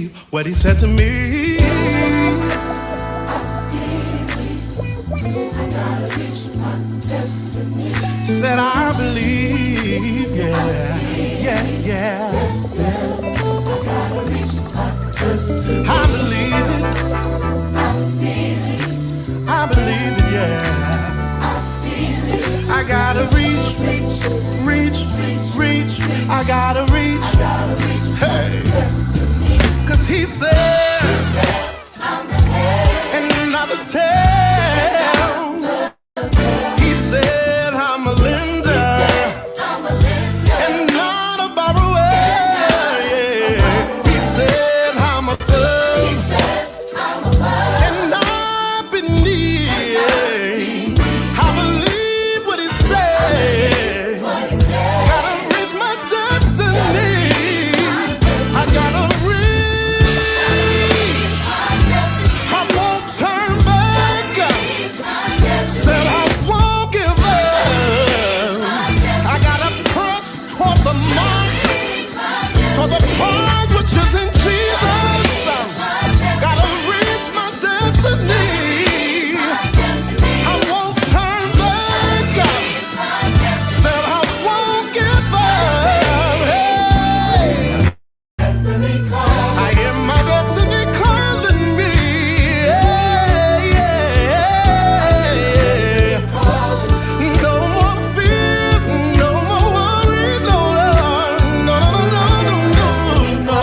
believe what he said to me. Said I believe, yeah, yeah, yeah. I believe it, I believe it, yeah. I gotta reach, reach, reach. I gotta reach, hey. Cause he said, and not the tail. He said I'm a lender and not a borrower. Yeah. He said I'm a love and not beneath. I believe what he said. Gotta reach my destiny. I gotta reach. I won't turn back. Said I won't give up. I gotta press toward the mark, toward the prize which is in Jesus. Gotta reach my destiny. I won't turn back. Said I won't give up. Hey. I hear my destiny calling me. Yeah, yeah. No more fear, no more worry, no, no, no, no, no, no, no.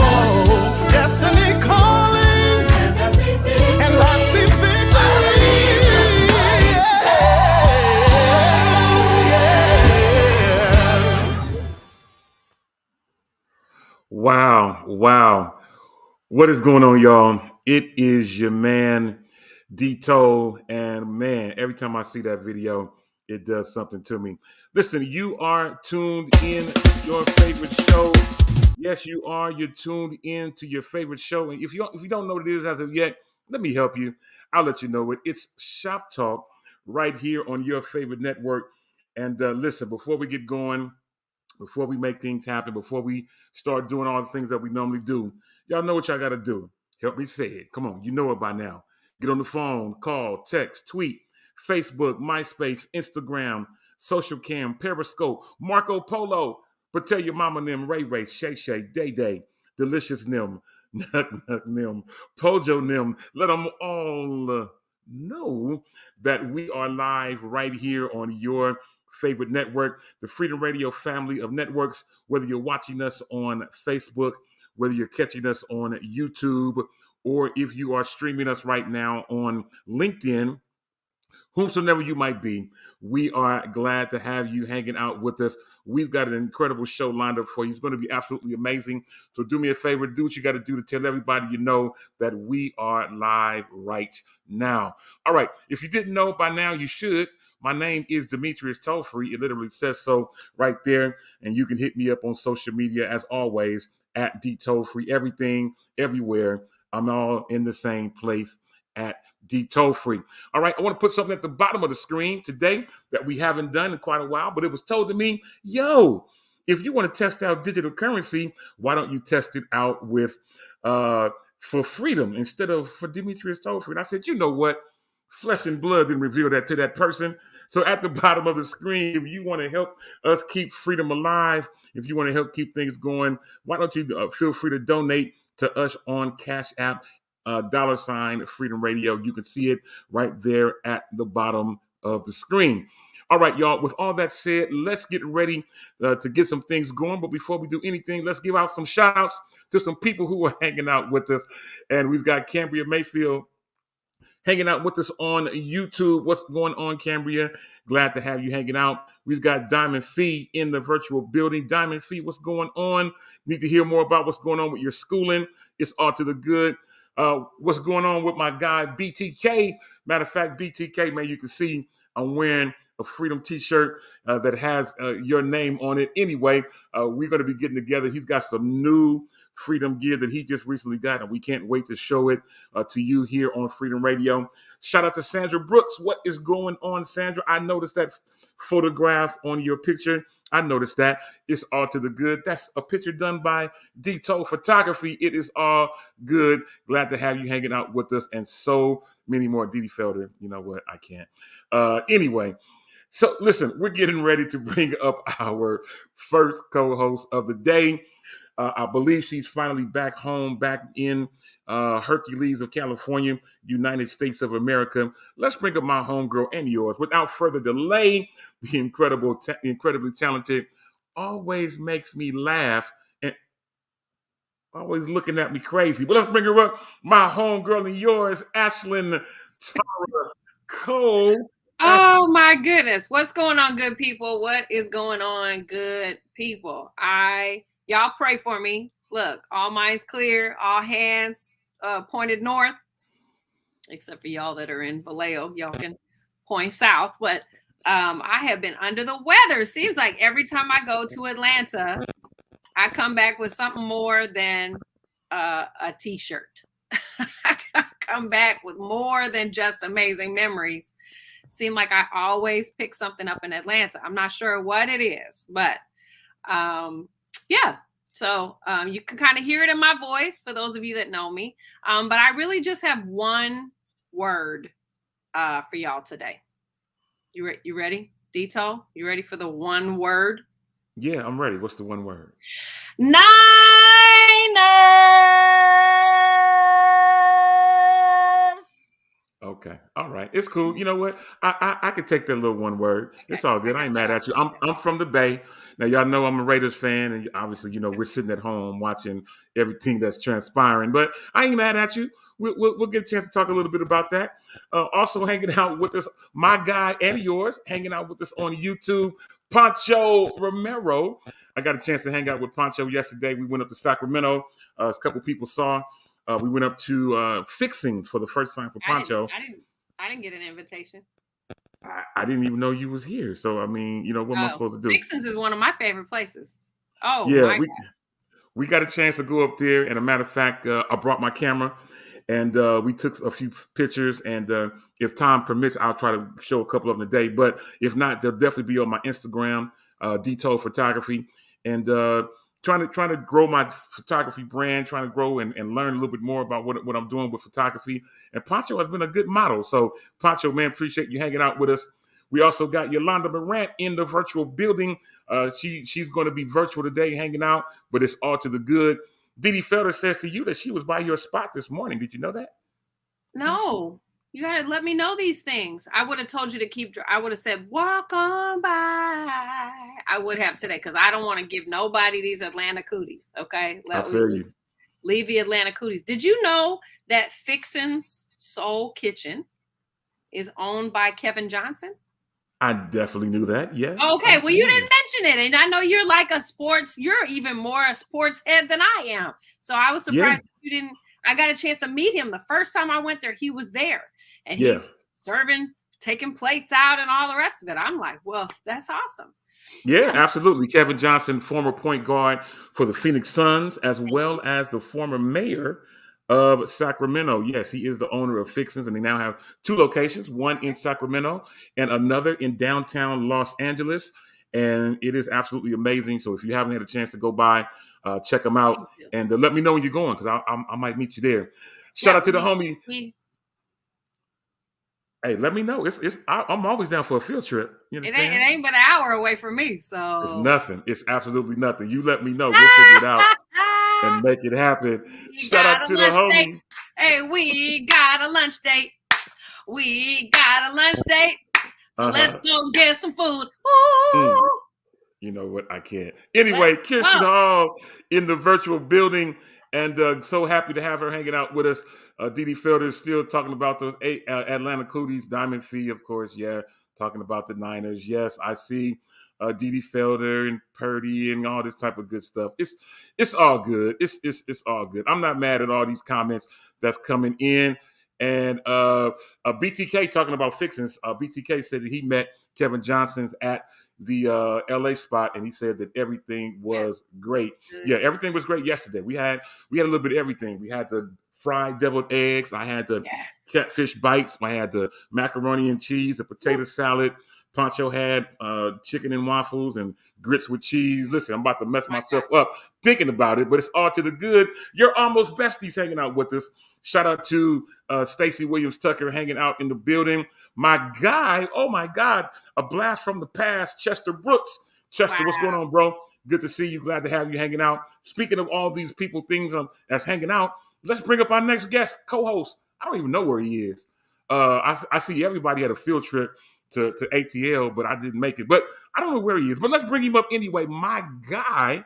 Destiny calling, and I see victory. Yeah. Wow, wow. What is going on, y'all? It is your man, Dito, and man, every time I see that video, it does something to me. Listen, you are tuned in to your favorite show. Yes, you are. You're tuned in to your favorite show. And if you don't know what it is as of yet, let me help you. I'll let you know it. It's Shop Talk right here on your favorite network. And listen, before we get going, before we make things happen, before we start doing all the things that we normally do, y'all know what y'all got to do. Help me say it. Come on, you know it by now. Get on the phone, call, text, tweet, Facebook, MySpace, Instagram, Social Cam, Periscope, Marco Polo. But tell your mama them, Ray Ray, Shay Shay, Day Day, Delicious Nim, Nut Nut Nim, Pojo Nim. Let them all know that we are live right here on your favorite network, the Freedom Radio family of networks, whether you're watching us on Facebook, whether you're catching us on YouTube, or if you are streaming us right now on LinkedIn, whomsoever you might be, we are glad to have you hanging out with us. We've got an incredible show lined up for you. It's going to be absolutely amazing. So do me a favor, do what you got to do to tell everybody you know that we are live right now. All right. If you didn't know by now, you should. My name is Demetrius Tollfree. It literally says so right there. And you can hit me up on social media as always at D Tollfree. Everything, everywhere. I'm all in the same place at D Tollfree. All right, I want to put something at the bottom of the screen today that we haven't done in quite a while, but it was told to me, yo, if you want to test out digital currency, why don't you test it out with for freedom instead of for Demetrius Tollfree? And I said, you know what? Flesh and blood didn't reveal that to that person. So at the bottom of the screen, if you want to help us keep freedom alive, if you want to help keep things going, why don't you feel free to donate to us on Cash App, $ Freedom Radio. You can see it right there at the bottom of the screen. All right, y'all. With all that said, let's get ready to get some things going. But before we do anything, let's give out some shout outs to some people who are hanging out with us. And we've got Cambria Mayfield hanging out with us on YouTube. What's going on, Cambria? Glad to have you hanging out. We've got Diamond Fee in the virtual building. Diamond Fee, what's going on? Need to hear more about what's going on with your schooling. It's all to the good. What's going on with my guy, BTK? Matter of fact, BTK, man, you can see I'm wearing a Freedom t-shirt that has your name on it. Anyway, we're going to be getting together. He's got some new Freedom gear that he just recently got, and we can't wait to show it to you here on Freedom Radio. Shout out to Sandra Brooks. What is going on, Sandra? I noticed that photograph on your picture. I noticed that. It's all to the good. That's a picture done by Dito Photography. It is all good. Glad to have you hanging out with us, and so many more. Didi Felder. You know what? I can't. Anyway, so listen, we're getting ready to bring up our first co-host of the day. I believe she's finally back home, back in Hercules of California, United States of America. Let's bring up my homegirl and yours. Without further delay, the incredibly talented, always makes me laugh and always looking at me crazy. But let's bring her up, my homegirl and yours, Ashlyn Tara Cole. Oh my goodness. What's going on, good people? What is going on, good people? Y'all pray for me. Look, all minds clear, all hands pointed north, except for y'all that are in Vallejo. Y'all can point south. But I have been under the weather. Seems like every time I go to Atlanta, I come back with something more than a t-shirt. I come back with more than just amazing memories. Seem like I always pick something up in Atlanta. I'm not sure what it is, but yeah. So you can kind of hear it in my voice for those of you that know me. But I really just have one word for y'all today. You ready, Dito? You ready for the one word? Yeah, I'm ready. What's the one word? Niners! Okay. All right. It's cool. You know what? I could take that little one word. Okay. It's all good. I ain't mad at you. I'm from the Bay. Now y'all know I'm a Raiders fan, and obviously, we're sitting at home watching everything that's transpiring. But I ain't mad at you. We'll get a chance to talk a little bit about that. Also hanging out with us, my guy and yours, hanging out with us on YouTube, Pancho Romero. I got a chance to hang out with Pancho yesterday. We went up to Sacramento. A couple people saw. We went up to Fixings for the first time for Pancho. I didn't get an invitation. I didn't even know you was here. So, I mean, what am I supposed to do? Fixings is one of my favorite places. Oh, yeah, my God. We got a chance to go up there. And a matter of fact, I brought my camera and we took a few pictures. And if time permits, I'll try to show a couple of them today. But if not, they'll definitely be on my Instagram, Dito Photography. And trying to grow my photography brand, trying to grow and learn a little bit more about what I'm doing with photography. And Pancho has been a good model. So Pancho, man, appreciate you hanging out with us. We also got Yolanda Morant in the virtual building. She's going to be virtual today, hanging out, but it's all to the good. Didi Felder says to you that she was by your spot this morning. Did you know that? No. You got to let me know these things. I would have told you to I would have said, walk on by. I would have today because I don't want to give nobody these Atlanta cooties. Okay. I feel you. Leave the Atlanta cooties. Did you know that Fixin's Soul Kitchen is owned by Kevin Johnson? I definitely knew that. Yes. Okay. Well, you didn't mention it. And I know you're like you're even more a sports head than I am. So I was surprised you didn't. I got a chance to meet him. The first time I went there, he was there. And he's serving, taking plates out and all the rest of it. I'm like, well, that's awesome. Yeah, absolutely. Kevin Johnson, former point guard for the Phoenix Suns, as well as the former mayor of Sacramento. Yes, he is the owner of Fixins, and they now have two locations, one in Sacramento and another in downtown Los Angeles. And it is absolutely amazing. So if you haven't had a chance to go by, check them out and let me know when you're going because I might meet you there. Shout out to the homie. Hey, let me know. I'm always down for a field trip. You understand? It ain't but an hour away from me, so it's nothing. It's absolutely nothing. You let me know. We'll figure it out and make it happen. Shout out to the homie. Hey, we got a lunch date. We got a lunch date. So let's go get some food. Ooh. You know what? I can't. Anyway, Kirsten Hall in the virtual building, and so happy to have her hanging out with us. Didi Felder is still talking about those Atlanta Cooties, Diamond Fee, of course. Yeah, talking about the Niners. Yes, I see Didi Felder and Purdy and all this type of good stuff. It's all good. It's all good. I'm not mad at all these comments that's coming in. And BTK talking about Fixins. BTK said that he met Kevin Johnson's at the LA spot, and he said that everything was great. Yeah, everything was great yesterday. We had a little bit of everything. We had the fried deviled eggs. I had the catfish bites. I had the macaroni and cheese, the potato salad. Pancho had chicken and waffles and grits with cheese. Listen, I'm about to mess myself up thinking about it, but it's all to the good. You're almost besties hanging out with us. Shout out to Stacey Williams Tucker hanging out in the building. My guy, oh my God, a blast from the past, Chester Brooks. Chester, what's going on, bro? Good to see you. Glad to have you hanging out. Speaking of all these people, things that's hanging out, let's bring up our next guest, co-host. I don't even know where he is. I see everybody had a field trip to ATL, but I didn't make it. But I don't know where he is. But let's bring him up anyway. My guy,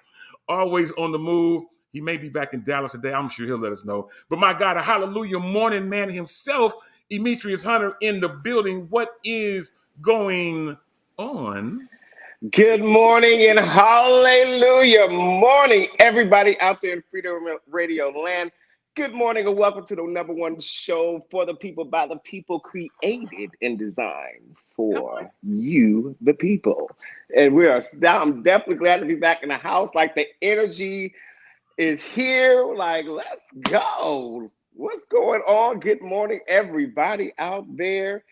always on the move. He may be back in Dallas today. I'm sure he'll let us know. But my God, a hallelujah morning man himself, Demetrius Hunter in the building. What is going on? Good morning and hallelujah morning, everybody out there in Freedom Radio land. Good morning and welcome to the number one show for the people, by the people, created and designed for you, the people. And I'm definitely glad to be back in the house. Like, the energy is here. Like, let's go. What's going on? Good morning, everybody out there.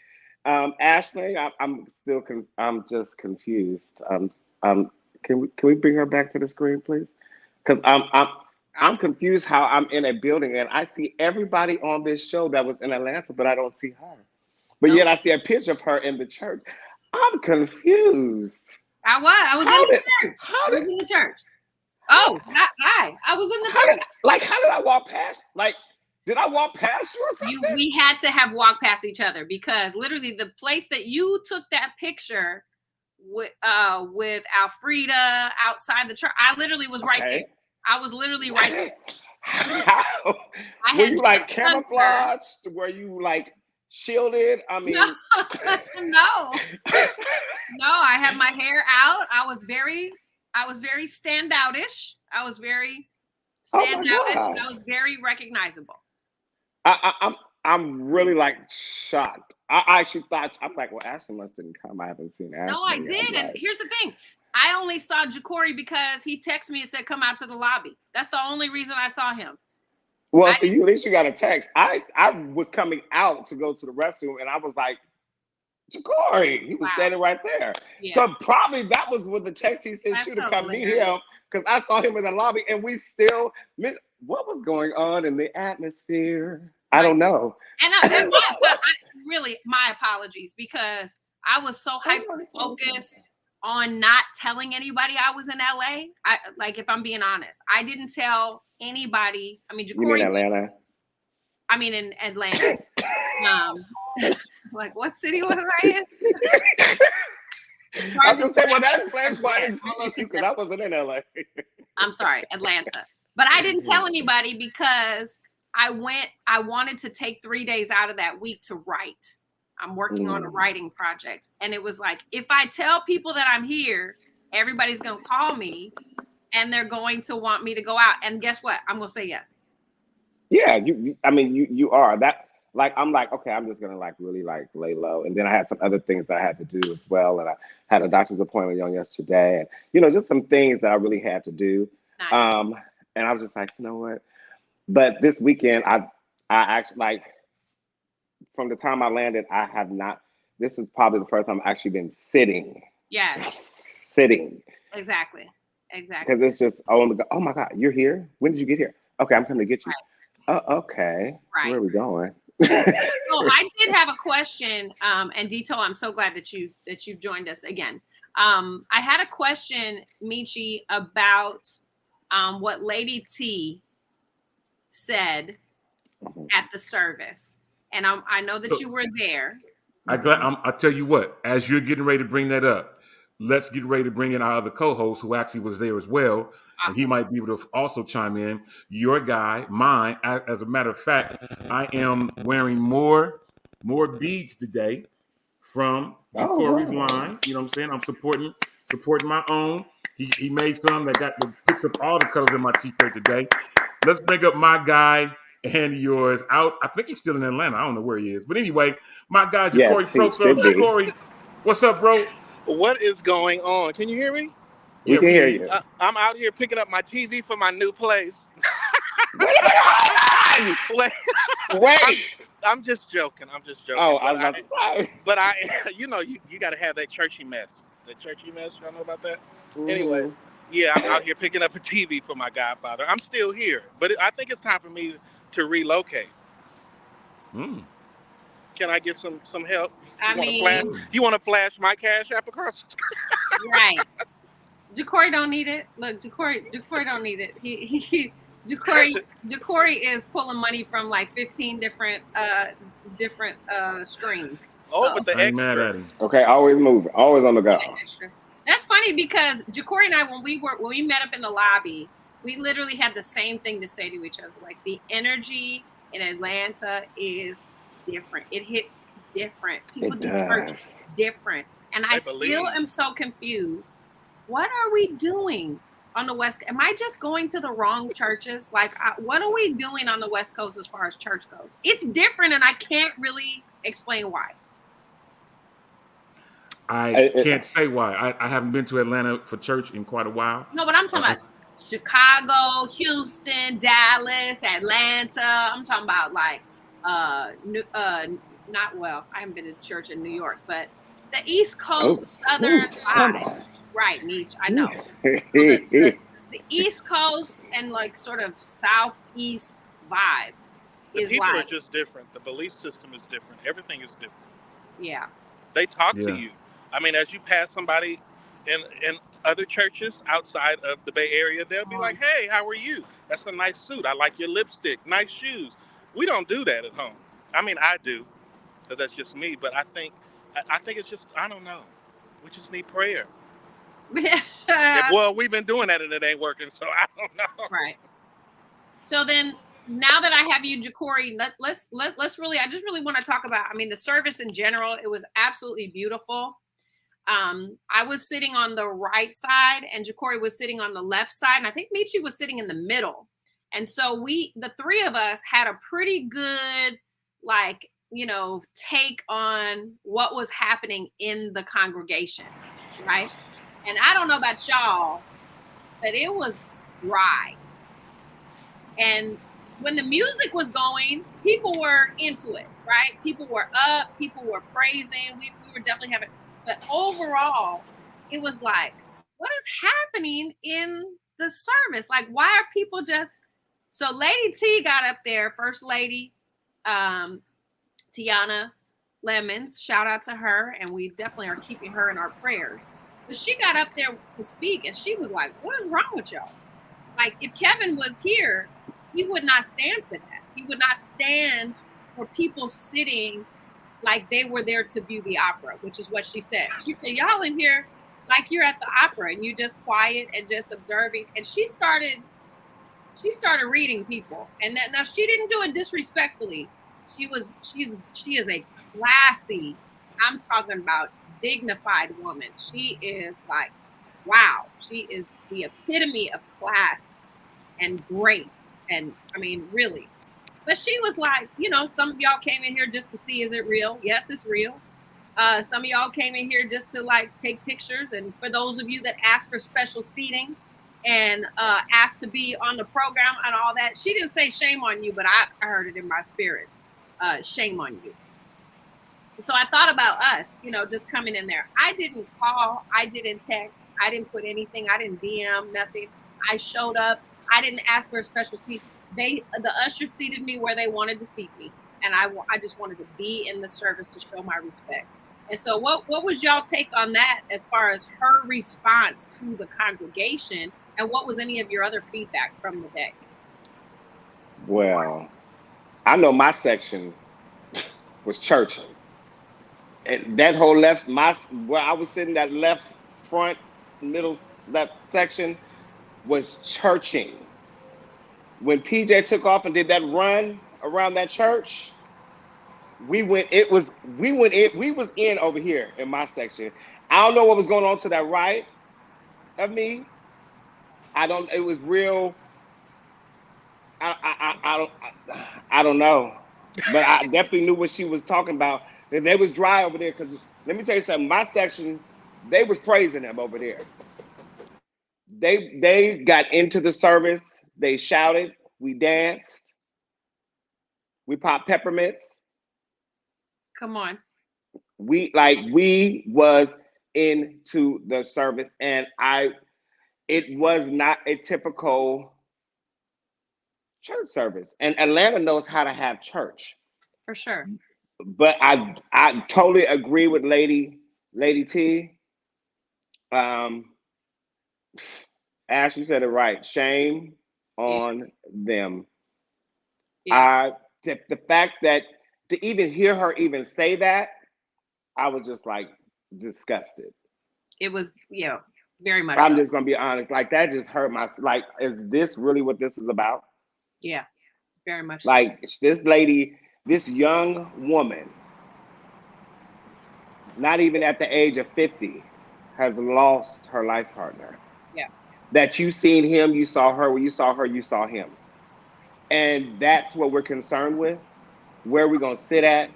Ashley, I'm just confused. Can we bring her back to the screen, please? Because I'm confused how I'm in a building and I see everybody on this show that was in Atlanta, but I don't see her. But yet I see a picture of her in the church. I'm confused. I was in the church. Oh, I was in the church. How did I walk past? Like, did I walk past you or something? We had to have walked past each other because literally the place that you took that picture with Alfreda outside the church, I literally was right there. I was literally right there. How? Were you like camouflaged? Were you like shielded? I mean, no. I had my hair out. I was very standoutish. I was very standoutish. I was very recognizable. I'm really like shocked. I actually thought, I'm like, well, Ashley must didn't come. I haven't seen Ashley. No, I did. And here's the thing. I only saw Ja'Cory because he texted me and said, come out to the lobby. That's the only reason I saw him. Well, at least you got a text. I was coming out to go to the restroom and I was like, Ja'Cory, he was standing right there. Yeah. So probably that was with the text he sent you to come meet him, because I saw him in the lobby and we still missed what was going on in the atmosphere. I don't know. And my apologies, because I was so hyper focused on not telling anybody I was in LA. If I'm being honest, I didn't tell anybody. I mean, Ja'Cory, you mean Atlanta? I mean in Atlanta. Like, what city was I in? I was just saying, well, that explains why I didn't see you, because I wasn't in LA. I'm sorry, Atlanta. But I didn't tell anybody because I wanted to take 3 days out of that week to write. I'm working on a writing project. And it was like, if I tell people that I'm here, everybody's going to call me and they're going to want me to go out. And guess what? I'm going to say yes. Yeah, you are. That, like, I'm like, okay, I'm just going to like really like lay low. And then I had some other things that I had to do as well. And I had a doctor's appointment on yesterday. And, just some things that I really had to do. Nice. And I was just like, you know what? But this weekend, I actually, like, from the time I landed, I have not, this is probably the first time I've actually been sitting. Yes. Sitting. Exactly. Because it's just, oh my God, you're here? When did you get here? Okay, I'm coming to get you. Right. Oh, okay. Right. Where are we going? So I did have a question, and Dito, I'm so glad that you've joined us again. I had a question, Michi, about what Lady T said at the service. And I know that you were there. I'll tell you what, as you're getting ready to bring that up, let's get ready to bring in our other co-host who actually was there as well. Awesome. And he might be able to also chime in. Your guy, mine, as a matter of fact, I am wearing more beads today from Ja'Cory's line. You know what I'm saying? I'm supporting my own. He made some that picks up all the colors in my t-shirt today. Let's bring up my guy and yours out. I think he's still in Atlanta. I don't know where he is. But anyway, my guy, Ja'Cory Pro Club. Ja'Cory, what's up, bro? What is going on? Can you hear me? We Yeah, can we hear hear you. you. I'm out here picking up my TV for my new place. Wait a minute, hold on! Wait, I'm, Wait. I'm just joking. I'm just Oh, joking. I was about to say. But I, you got to have that churchy mess. The churchy mess. Y'all know about that? Mm-hmm. Anyways, yeah, I'm out here picking up a TV for my godfather. I'm still here, but I think it's time for me to relocate. Mm, Can I get some help? You I want to flash? mean, mm. You want to flash my cash app across the screen? right. Jacory don't need it. Look, Jacory don't need it. Jacory is pulling money from like 15 different streams. Oh, So with the I ain't mad extra. at him. Okay, always moving, always on the go. extra. That's funny because Jacory and I, when we met up in the lobby, we literally had the same thing to say to each other. Like the energy in Atlanta is different. It hits different. People It do church does. different. And I They still believe. am so confused. What are we doing on the West? Am I just going to the wrong churches? Like, what are we doing on the West Coast as far as church goes? It's different, and I can't really explain why. I can't say why. I haven't been to Atlanta for church in quite a while. No, but I'm talking about Chicago, Houston, Dallas, Atlanta. I'm talking about like not well, I haven't been to church in New York, but the East Oh, Coast Southern ooh, vibe. somebody. Right, Meech, I know. So the East Coast and like sort of Southeast vibe The is people are like, just different. The belief system is different. Everything is different. yeah. They talk to Yeah. you. I mean, as you pass somebody in other churches outside of the Bay Area, they'll be like, "Hey, how are you? That's a nice suit. I like your lipstick. Nice shoes." We don't do that at home. I mean, I do because that's just me. But I think it's just I don't know. We just need prayer. Well, we've been doing that and it ain't working, so I don't know. Right. So then, now that I have you, Jacory, let's really. I just really want to talk about. I mean, the service in general. It was absolutely beautiful. I was sitting on the right side, and Jacory was sitting on the left side, and I think Michi was sitting in the middle. And so the three of us, had a pretty good, like, take on what was happening in the congregation, right? And I don't know about y'all, but it was dry. And when the music was going, people were into it, right? People were up, people were praising. We were definitely having, but overall, it was like, what is happening in the service? Like, why are people just so Lady T got up there, First Lady Tiana Lemons, shout out to her, and we definitely are keeping her in our prayers. But she got up there to speak, and she was like, what is wrong with y'all? Like, if Kevin was here, he would not stand for that. He would not stand for people sitting like they were there to view the opera, which is what she said. She said, y'all in here like you're at the opera and you're just quiet and just observing. And she started reading people. And that, now she didn't do it disrespectfully. She is a classy, I'm talking about dignified woman. She is like, wow, she is the epitome of class and grace. And I mean, really. But she was like, some of y'all came in here just to see, is it real? Yes, it's real. Some of y'all came in here just to like take pictures. And for those of you that asked for special seating and asked to be on the program and all that, she didn't say shame on you, but I heard it in my spirit. Shame on you. So I thought about us, just coming in there. I didn't call, I didn't text, I didn't put anything, I didn't DM, nothing. I showed up. I didn't ask for a special seat. The usher seated me where they wanted to seat me, and I just wanted to be in the service to show my respect. And so, what was y'all take on that as far as her response to the congregation, and what was any of your other feedback from the day? Well, I know my section was churching. And that whole where I was sitting, that left front, middle left section was churching. When PJ took off and did that run around that church, we was in over here in my section. I don't know what was going on to that right of me. I don't. It was real. I don't know, but I definitely knew what she was talking about. And they was dry over there because let me tell you something. My section, They was praising him over there. They got into the service. They shouted. We danced. We popped peppermints. Come on. We was into the service, and it was not a typical church service. And Atlanta knows how to have church. For sure. But I totally agree with Lady T. Um, Ashley said it right. Shame Yeah. on them. Yeah. The fact that to even hear her even say that, I was just like disgusted. It was, very much I'm so. just gonna be honest. Like that just hurt my like. Is this really what this is about? Yeah. Very much so. Like this lady, this young woman, not even at the age of 50, has lost her life partner. Yeah. That you seen him, you saw her. When you saw her, you saw him. And that's what we're concerned with. Where are we gonna sit at?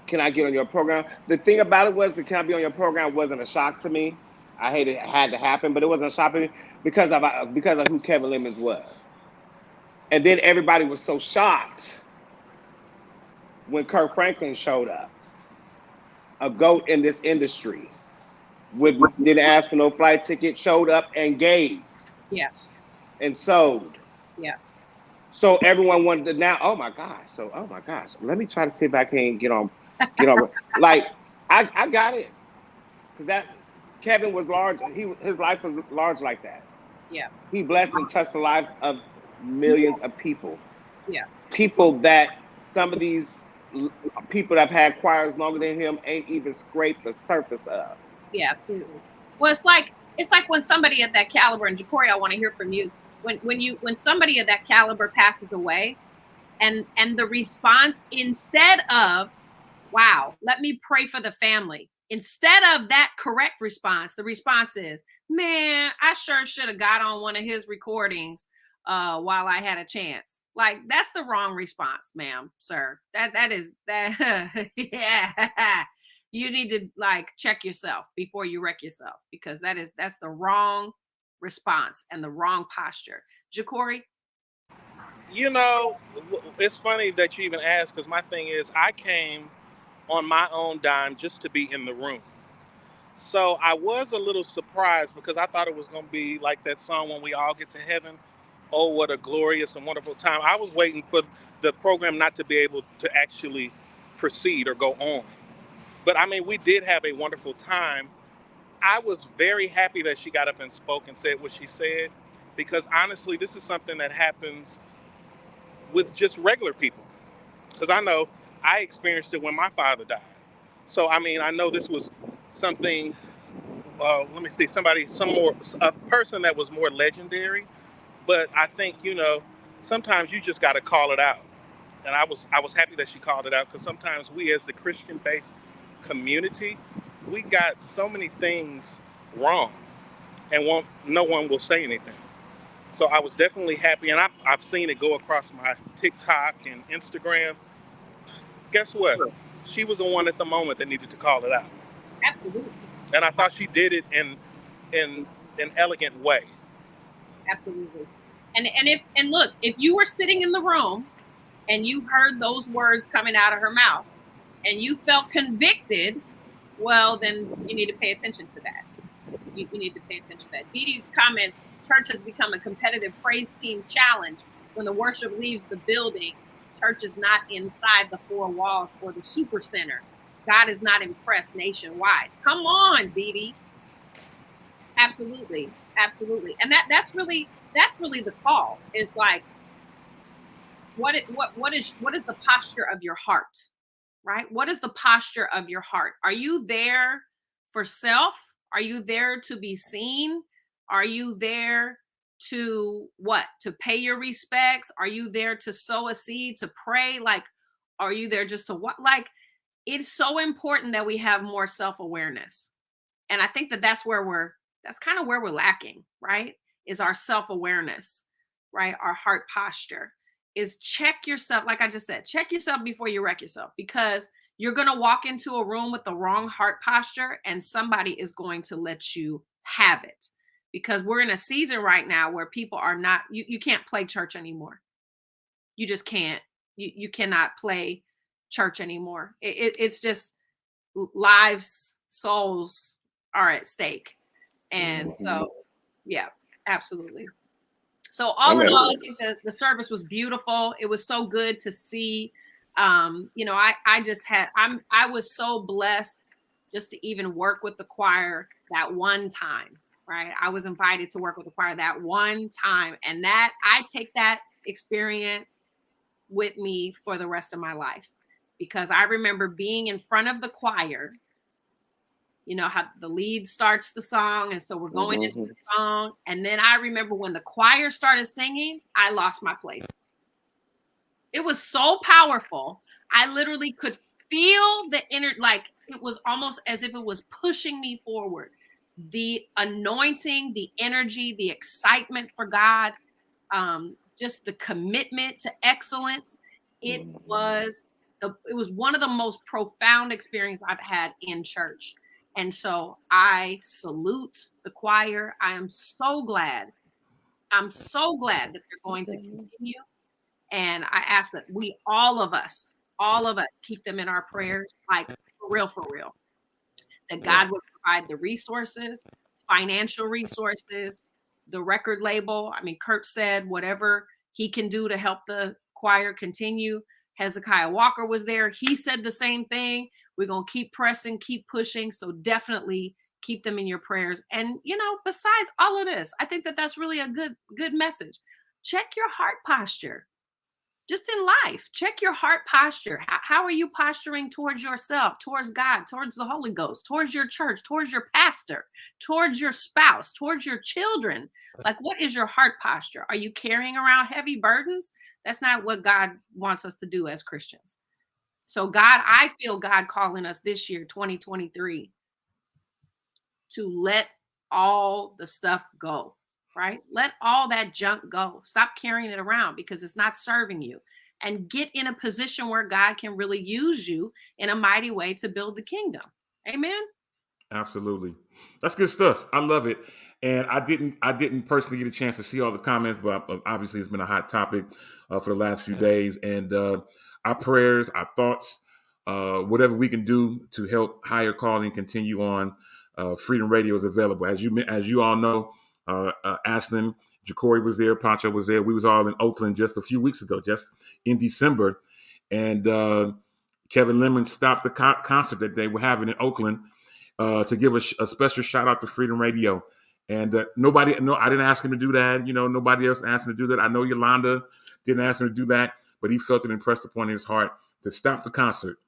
Can I get on your program? The thing about it was the can I be on your program wasn't a shock to me. I hated it had to happen, but it wasn't a shock to me because of who Kevin Lemons was. And then everybody was so shocked when Kirk Franklin showed up, a goat in this industry, didn't ask for no flight ticket, showed up and gave Yeah. and sold. Yeah. So everyone wanted to now. Oh my gosh! So oh my gosh! Let me try to see if I can get on. Like I got it because that Kevin was large. His life was large like that. Yeah. He blessed and touched the lives of millions of people. Yeah. People that some of these people that have had choirs longer than him ain't even scraped the surface of. Yeah, absolutely. Well, it's like when somebody at that caliber, and Jacory, I want to hear from you. When somebody of that caliber passes away, and the response, instead of, wow, let me pray for the family, instead of that correct response, the response is, man, I sure should have got on one of his recordings while I had a chance. Like, that's the wrong response, ma'am, sir. That is that. Yeah. You need to like check yourself before you wreck yourself, because that's the wrong response and the wrong posture. Jacory. You know, it's funny that you even asked because my thing is, I came on my own dime just to be in the room. So I was a little surprised because I thought it was going to be like that song when we all get to heaven. Oh, what a glorious and wonderful time. I was waiting for the program not to be able to actually proceed or go on. But I mean, we did have a wonderful time. I was very happy that she got up and spoke and said what she said, because honestly, this is something that happens with just regular people. Because I know I experienced it when my father died. So, I mean, I know this was something, let me see, a person that was more legendary. But I think, sometimes you just got to call it out. And I was happy that she called it out, because sometimes we as the Christian-based community, we got so many things wrong, and no one will say anything. So I was definitely happy, and I've seen it go across my TikTok and Instagram. Guess what? She was the one at the moment that needed to call it out, Absolutely. and I thought she did it in an elegant way. Absolutely. And look, if you were sitting in the room and you heard those words coming out of her mouth and you felt convicted, well, then you need to pay attention to that. You need to pay attention to that. Dee Dee comments, church has become a competitive praise team challenge. When the worship leaves the building, church is not inside the four walls or the super center. God is not impressed nationwide. Come on, Dee Dee. Absolutely. Absolutely. And that's really the call, is like, what is the posture of your heart? Right? What is the posture of your heart? Are you there for self? Are you there to be seen? Are you there to what? To pay your respects? Are you there to sow a seed, to pray? Like, are you there just to what? Like, it's so important that we have more self-awareness. And I think that's kind of where we're lacking, right? Is our self-awareness, right? Our heart posture is check yourself. Like I just said, check yourself before you wreck yourself, because You're going to walk into a room with the wrong heart posture, and somebody is going to let you have it, because we're in a season right now where people are not, you can't play church anymore. You just can't. You cannot play church anymore. It's just lives, souls are at stake. And so, yeah, absolutely. So all in Amen. all, I think the service was beautiful. It was so good to see. I was so blessed just to even work with the choir that one time, right? I was invited to work with the choir that one time. And that I take that experience with me for the rest of my life, because I remember being in front of the choir. You know how the lead starts the song, and so we're going into the song, and then I remember when the choir started singing, I lost my place. It was so powerful. I literally could feel the inner, like it was almost as if it was pushing me forward. The anointing, the energy, the excitement for God, just the commitment to excellence. It was one of the most profound experiences I've had in church. And so I salute the choir. I am so glad. I'm so glad that they're going to continue. And I ask that we, all of us, keep them in our prayers, like for real, that God would provide the resources, financial resources, the record label. I mean, Kurt said whatever he can do to help the choir continue. Hezekiah Walker was there. He said the same thing. We're going to keep pressing, keep pushing. So definitely keep them in your prayers. And, besides all of this, I think that that's really a good message. Check your heart posture. Just in life, check your heart posture. How are you posturing towards yourself, towards God, towards the Holy Ghost, towards your church, towards your pastor, towards your spouse, towards your children? Like, what is your heart posture? Are you carrying around heavy burdens? That's not what God wants us to do as Christians. So I feel God calling us this year, 2023, to let all the stuff go. Right? Let all that junk go. Stop carrying it around because it's not serving you. And get in a position where God can really use you in a mighty way to build the kingdom. Amen. Absolutely. That's good stuff. I love it. And I didn't personally get a chance to see all the comments, but obviously it's been a hot topic for the last few days. And our prayers, our thoughts, whatever we can do to help Higher Calling continue on. Freedom Radio is available. As you all know, Ashlyn, Jacory was there, Pancho was there. We was all in Oakland just a few weeks ago, just in December. And Kevin Lemon stopped the concert that they were having in Oakland to give a special shout out to Freedom Radio. And I didn't ask him to do that. Nobody else asked him to do that. I know Yolanda didn't ask him to do that, but he felt it impressed upon his heart to stop the concert,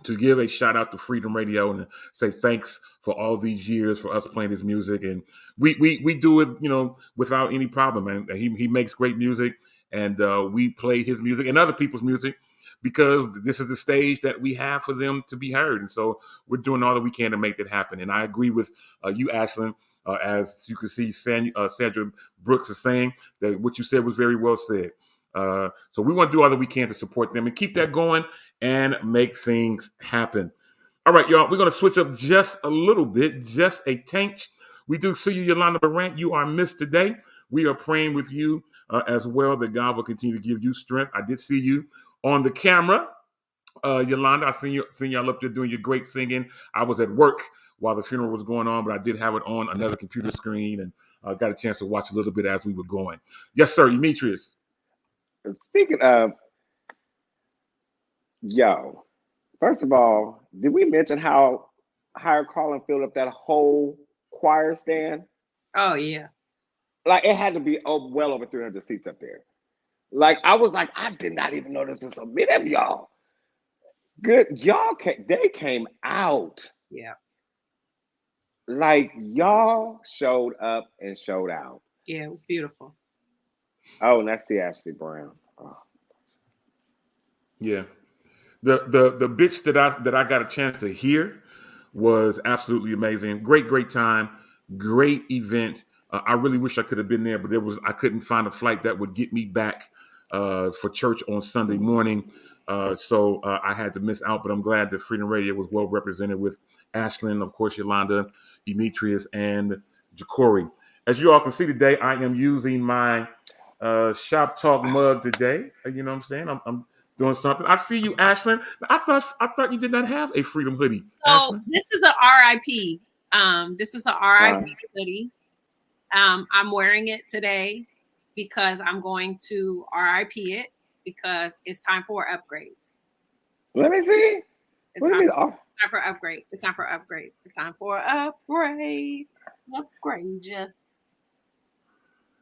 to give a shout out to Freedom Radio and say thanks for all these years for us playing his music. And we do it, without any problem. And he makes great music, and we play his music and other people's music because this is the stage that we have for them to be heard. And so we're doing all that we can to make that happen. And I agree with you, Ashlyn, as you can see, Sandra Brooks is saying that what you said was very well said. So we want to do all that we can to support them and keep that going and make things happen. All right, y'all, we're going to switch up just a little bit, just a tank. We do see you, Yolanda Morant. You are missed today. We are praying with you as well that God will continue to give you strength. I did see you on the camera, Yolanda. I seen y'all up there doing your great singing. I was at work while the funeral was going on, but I did have it on another computer screen and got a chance to watch a little bit as we were going. Yes, sir, Demetrius. Speaking of, first of all, did we mention how Higher Calling filled up that whole choir stand? Oh, yeah. Like, it had to be well over 300 seats up there. Like, I was like, I did not even know this was so many of y'all. Good, they came out. Yeah. Like, y'all showed up and showed out. Yeah, it was beautiful. Oh, and that's the Ashley Brown. Oh. Yeah. The bits that I got a chance to hear was absolutely amazing. Great time, great event. I really wish I could have been there, but I couldn't find a flight that would get me back for church on Sunday morning. So I had to miss out, but I'm glad that Freedom Radio was well represented with Ashlyn, of course, Yolanda, Demetrius, and Jacory. As you all can see today, I am using my Shop Talk mug today. You know what I'm saying? I'm doing something. I see you, Ashlyn. I thought you did not have a Freedom hoodie, So Ashlyn. this is a RIP. This is a RIP hoodie. I'm wearing it today because I'm going to RIP it because it's time for upgrade. Let me see. It's time for upgrade. It's time for upgrade. It's time for upgrade. Upgrade you.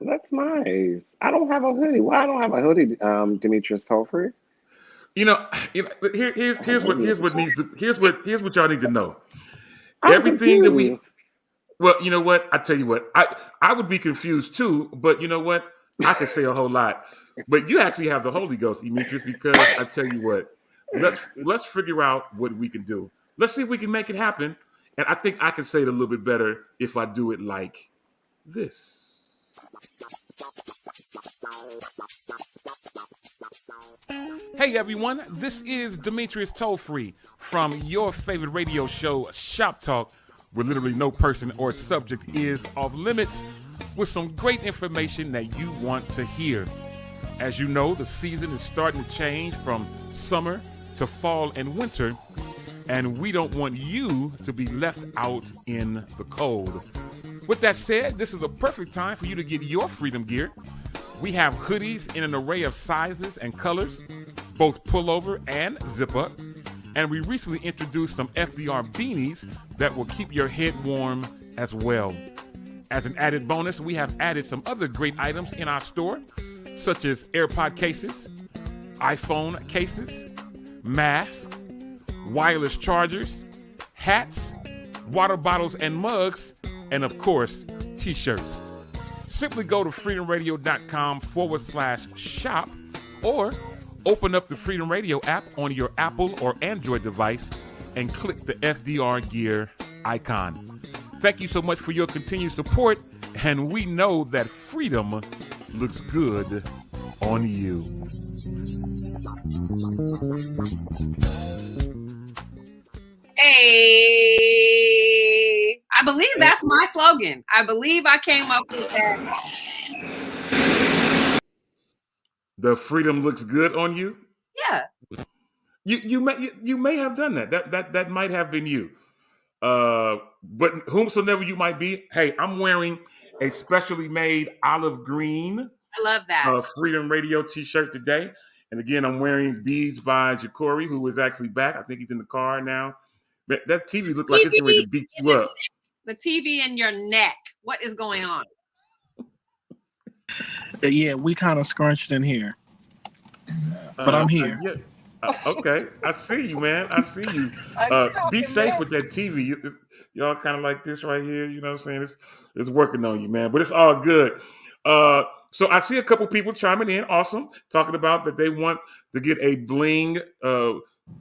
That's nice. I don't have a hoodie. Why I don't have a hoodie, Demetrius Tolfrey? Here's what y'all need to know. I'm Everything that we confused. Well, you know what? I tell you what, I would be confused too, but you know what? I could say a whole lot. But you actually have the Holy Ghost, Demetrius, because I tell you what, let's figure out what we can do. Let's see if we can make it happen. And I think I can say it a little bit better if I do it like this. Hey everyone, this is Demetrius Tollfree from your favorite radio show, Shop Talk, where literally no person or subject is off limits, with some great information that you want to hear. As you know, the season is starting to change from summer to fall and winter, and we don't want you to be left out in the cold. With that said, this is a perfect time for you to get your Freedom gear. We have hoodies in an array of sizes and colors, both pullover and zip up. And we recently introduced some FDR beanies that will keep your head warm as well. As an added bonus, we have added some other great items in our store, such as AirPod cases, iPhone cases, masks, wireless chargers, hats, water bottles and mugs, and of course, t-shirts. Simply go to freedomradio.com/shop or open up the Freedom Radio app on your Apple or Android device and click the FDR gear icon. Thank you so much for your continued support, and we know that freedom looks good on you. Hey, I believe that's my slogan. I believe I came up with that. The freedom looks good on you? Yeah. You may have done that. That might have been you. But whomsoever you might be, hey, I'm wearing a specially made olive green I love that. Freedom Radio t-shirt today. And again, I'm wearing Deeds by Jacory, who is actually back. I think he's in the car now. That TV looked like it's getting ready to beat you up. The TV in your neck. What is going on? Yeah, we kind of scrunched in here. But I'm here. Okay, I see you, man. I see you. Be safe with that TV. Y'all kind of like this right here. You know what I'm saying? It's working on you, man. But it's all good. So I see a couple people chiming in. Awesome. Talking about that they want to get a bling,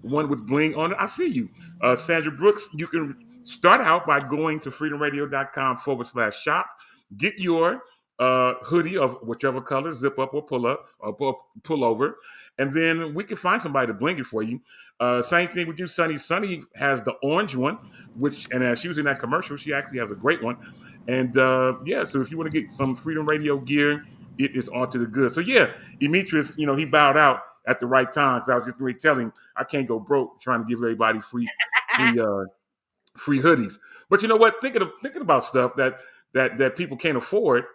one with bling on it. I see you. Sandra Brooks, you can start out by going to freedomradio.com/shop. Get your hoodie of whichever color, zip up or pull up or pull over. And then we can find somebody to bling it for you. Same thing with you, Sunny. Sunny has the orange one, and as she was in that commercial, she actually has a great one. And so if you want to get some Freedom Radio gear, it is all to the good. So yeah, Demetrius, he bowed out at the right time. So I was just really telling, I can't go broke trying to give everybody free hoodies. But you know what? Thinking about stuff that people can't afford.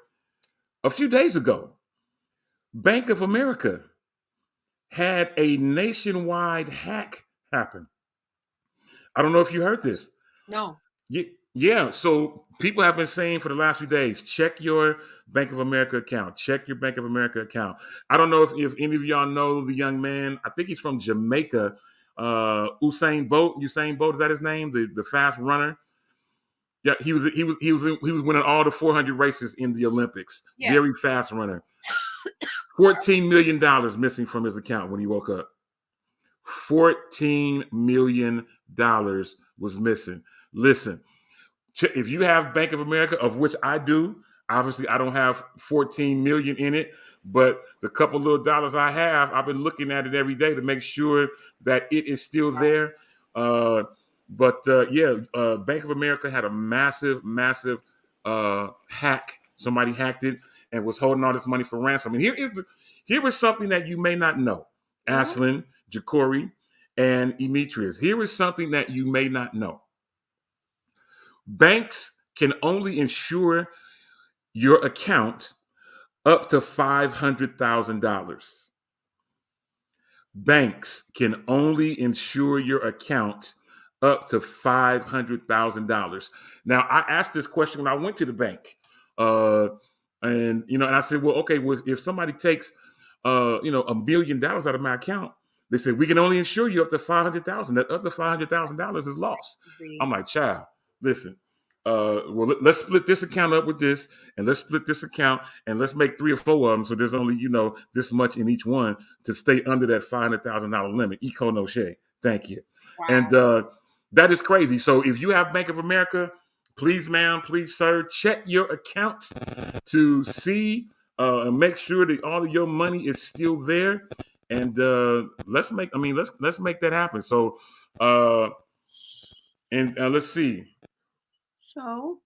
A few days ago, Bank of America had a nationwide hack happen. I don't know if you heard this. No. Yeah. So people have been saying for the last few days, check your Bank of America account. Check your Bank of America account. I don't know if any of y'all know the young man. I think he's from Jamaica. Usain Bolt. Usain Bolt, is that his name? The fast runner. Yeah, he was winning all the 400 races in the Olympics. Yes. Very fast runner. $14 million missing from his account when he woke up. $14 million was missing. Listen, if you have Bank of America, of which I do, obviously I don't have 14 million in it, but the couple little dollars I have, I've been looking at it every day to make sure that it is still there. Uh, but Bank of America had a massive hack. Somebody hacked it and was holding all this money for ransom. And here is something that you may not know, Mhm. Ashlyn, Jacory, and Demetrius. Here is something that you may not know. Banks can only insure your account up to $500,000. Banks can only insure your account up to $500,000. Now, I asked this question when I went to the bank, uh, and I said, well, okay, well, if somebody takes, $1 million out of my account, they said we can only insure you up to 500,000. That other $500,000 is lost. See. I'm like, child, listen. Let's split this account up with this, and let's split this account, and let's make 3 or 4 of them. So there's only this much in each one to stay under that $500,000 limit. Eco no shade. Thank you. Wow. And that is crazy. So if you have Bank of America, please, ma'am, please, sir, check your accounts to see and make sure that all of your money is still there. And let's make that happen. So let's see. So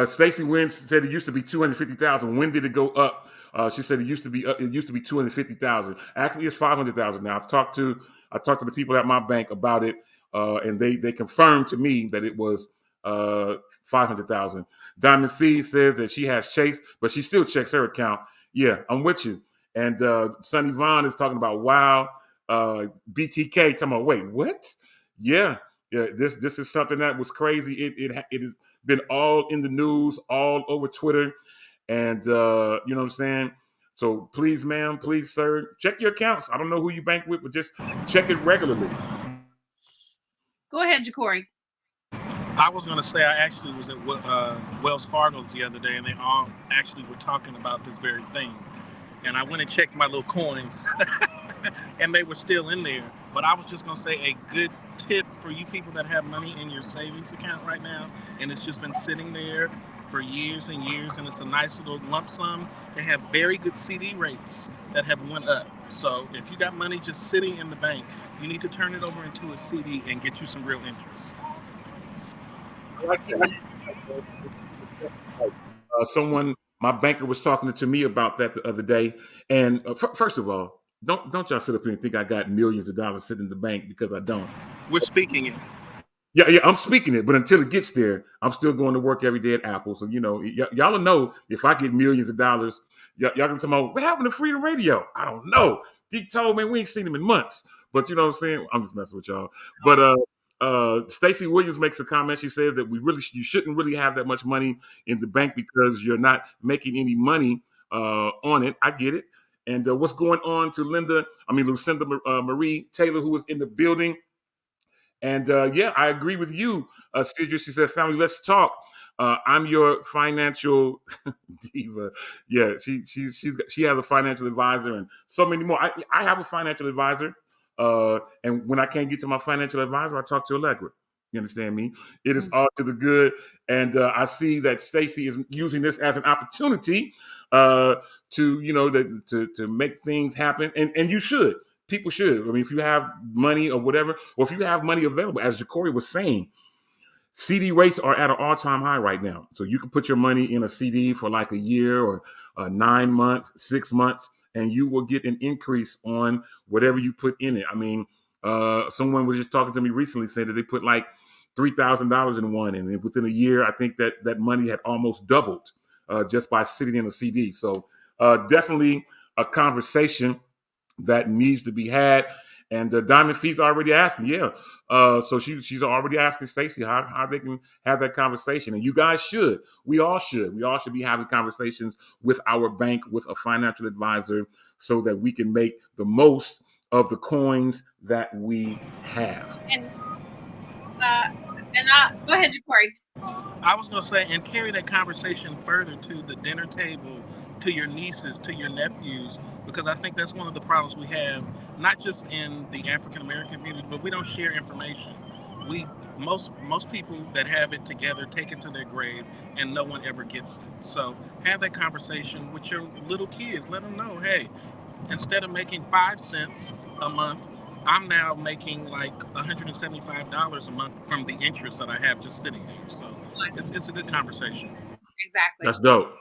Stacy Wynn said it used to be 250,000. When did it go up? She said it used to be 250,000. Actually, it's 500,000 now. I talked to the people at my bank about it, and they confirmed to me that it was 500,000. Diamond Fee says that she has Chase, but she still checks her account. Yeah, I'm with you. And Sonny Vaughn is talking about wow. BTK talking about wait what? Yeah. Yeah, this is something that was crazy. It is been all in the news, all over Twitter, and you know what I'm saying. So please, ma'am, please, sir, check your accounts. I don't know who you bank with, but just check it regularly. go ahead, Jacory. I was going to say I actually was at Wells Fargo's the other day, and they all actually were talking about this very thing. And I went and checked my little coins, and they were still in there. But I was just going to say a good tip for you people that have money in your savings account right now, and it's just been sitting there for years and years, and it's a nice little lump sum. They have very good CD rates that have went up. So if you got money just sitting in the bank, you need to turn it over into a CD and get you some real interest. My banker was talking to me about that the other day. And first of all, don't y'all sit up here and think I got millions of dollars sitting in the bank, because I don't. We're speaking it. Yeah, I'm speaking it, but until it gets there, I'm still going to work every day at Apple. So y'all will know if I get millions of dollars. Y'all gonna tell me what happened to Freedom Radio? I don't know. Deke told me we ain't seen him in months, but you know what I'm saying. I'm just messing with y'all. But Stacey Williams makes a comment. She says that you shouldn't really have that much money in the bank because you're not making any money on it. I get it. And what's going on to Lucinda Marie Taylor, who was in the building. And I agree with you, Sidra. She says, "Family, let's talk. I'm your financial diva." Yeah, she has a financial advisor and so many more. I have a financial advisor, and when I can't get to my financial advisor, I talk to Allegra. You understand me? It is all to the good, and I see that Stacy is using this as an opportunity to make things happen, and you should. People should. I mean, if you have money or whatever, or if you have money available, as Jacory was saying, CD rates are at an all-time high right now. So you can put your money in a CD for like a year or 9 months, 6 months, and you will get an increase on whatever you put in it. I mean, someone was just talking to me recently saying that they put like $3,000 in one, and within a year, I think that money had almost doubled just by sitting in a CD. So definitely a conversation that needs to be had. And Diamond Fee's already asking, so she's already asking Stacey how they can have that conversation. And you guys should. We all should be having conversations with our bank, with a financial advisor, so that we can make the most of the coins that we have. And go ahead, Jacory. I was going to say, and carry that conversation further to the dinner table, to your nieces, to your nephews, because I think that's one of the problems we have, not just in the African American community, but we don't share information. we most people that have it together take it to their grave, and no one ever gets it. So have that conversation with your little kids. Let them know, hey, instead of making 5 cents a month, I'm now making like $175 a month from the interest that I have just sitting there. So it's a good conversation. Exactly. That's dope.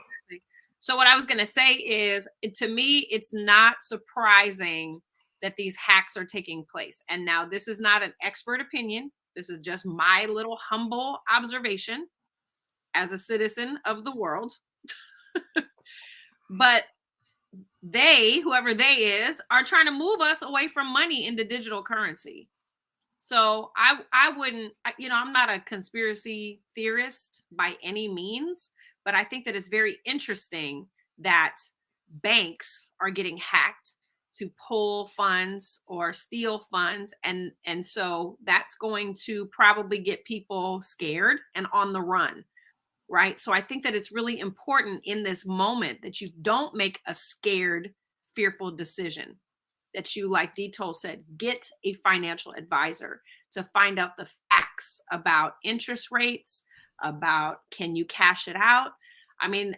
So what I was going to say is, to me, it's not surprising that these hacks are taking place. And now this is not an expert opinion. This is just my little humble observation as a citizen of the world. But they, whoever they is, are trying to move us away from money into digital currency. So I wouldn't, I'm not a conspiracy theorist by any means, but I think that it's very interesting that banks are getting hacked to pull funds or steal funds, and so that's going to probably get people scared and on the run, right? So I think that it's really important in this moment that you don't make a scared, fearful decision, that you, like Dito said, get a financial advisor to find out the facts about interest rates, about can you cash it out. I mean,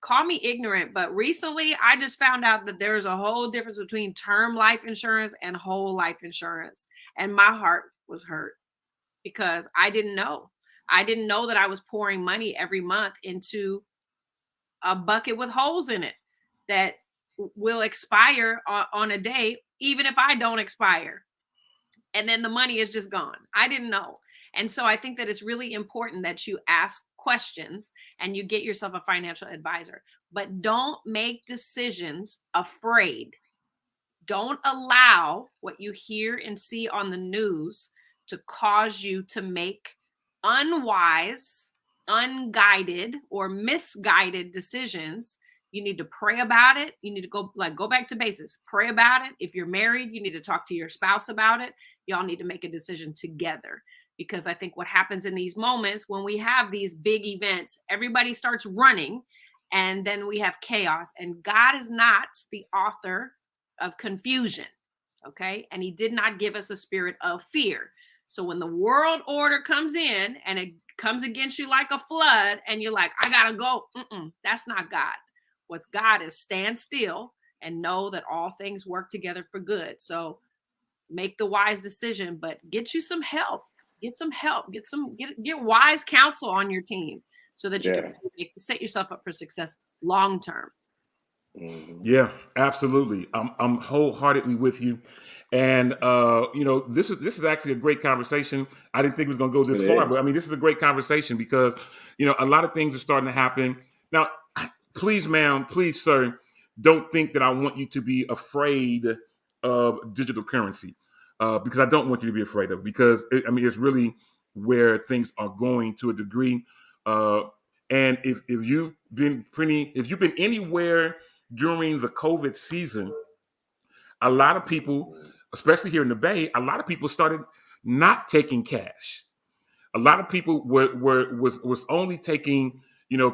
call me ignorant, but recently I just found out that there's a whole difference between term life insurance and whole life insurance. And my heart was hurt because I didn't know. I didn't know that I was pouring money every month into a bucket with holes in it that will expire on a day, even if I don't expire. And then the money is just gone. I didn't know. And so I think that it's really important that you ask questions and you get yourself a financial advisor, but don't make decisions afraid. Don't allow what you hear and see on the news to cause you to make unwise, unguided, or misguided decisions. You need to pray about it. You need to go back to basics. Pray about it. If you're married, you need to talk to your spouse about it. Y'all need to make a decision together, because I think what happens in these moments when we have these big events, everybody starts running and then we have chaos, and God is not the author of confusion. Okay. And he did not give us a spirit of fear. So when the world order comes in and it comes against you like a flood and you're like, I gotta go. That's not God. What's God is stand still and know that all things work together for good. So make the wise decision, but get you some help. Get some help. Get wise counsel on your team so that you can set yourself up for success long term. Yeah, absolutely. I'm wholeheartedly with you. And this is actually a great conversation. I didn't think it was going to go this far, but I mean, this is a great conversation because a lot of things are starting to happen now. Please, ma'am, please, sir, don't think that I want you to be afraid of digital currency, because I don't want you to be afraid of it, because it's really where things are going to a degree. And if you've been anywhere during the COVID season, a lot of people, especially here in the Bay, a lot of people started not taking cash. A lot of people was only taking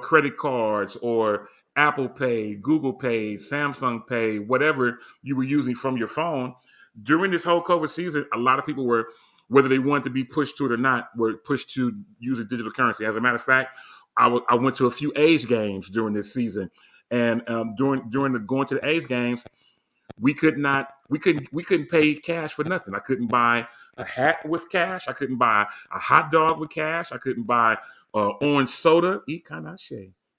credit cards or Apple Pay, Google Pay, Samsung Pay, whatever you were using from your phone. During this whole COVID season, a lot of people were, whether they wanted to be pushed to it or not, were pushed to use a digital currency. As a matter of fact, I went to a few A's games during this season, and during going to the A's games, we couldn't pay cash for nothing. I couldn't buy a hat with cash. I couldn't buy a hot dog with cash. I couldn't buy orange soda.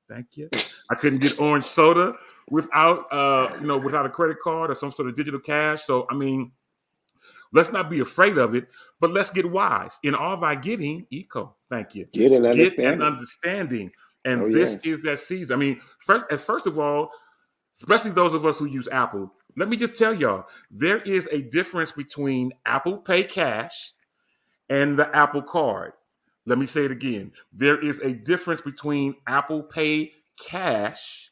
Thank you. I couldn't get orange soda without without a credit card or some sort of digital cash. So I mean, let's not be afraid of it, but let's get wise. In all thy getting, thank you. Get an understanding. And this is that season. I mean, first of all, especially those of us who use Apple, let me just tell y'all, there is a difference between Apple Pay Cash and the Apple Card. Let me say it again. There is a difference between Apple Pay Cash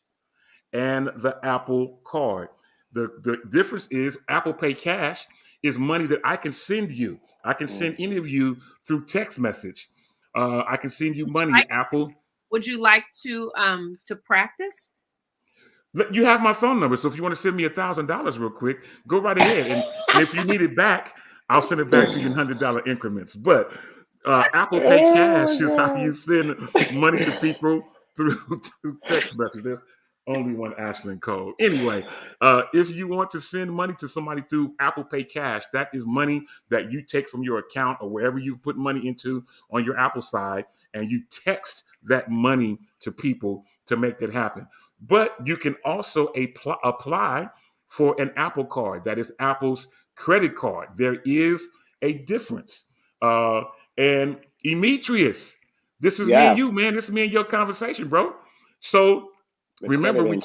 and the Apple Card. The difference is Apple Pay Cash is money that I can send you. I can send any of you through text message. I can send you money, Apple. Would you like to practice? You have my phone number, so if you want to send me $1,000 real quick, go right ahead. And if you need it back, I'll send it back to you in $100 increments. But Apple Pay Cash is how you send money to people through text message. There's only one Ashland code. Anyway, if you want to send money to somebody through Apple Pay Cash, that is money that you take from your account or wherever you put money into on your Apple side, and you text that money to people to make that happen. But you can also apply for an Apple card. That is Apple's credit card. There is a difference. And Demetrius, this is me and you, man. This is me and your conversation, bro. So The remember, credit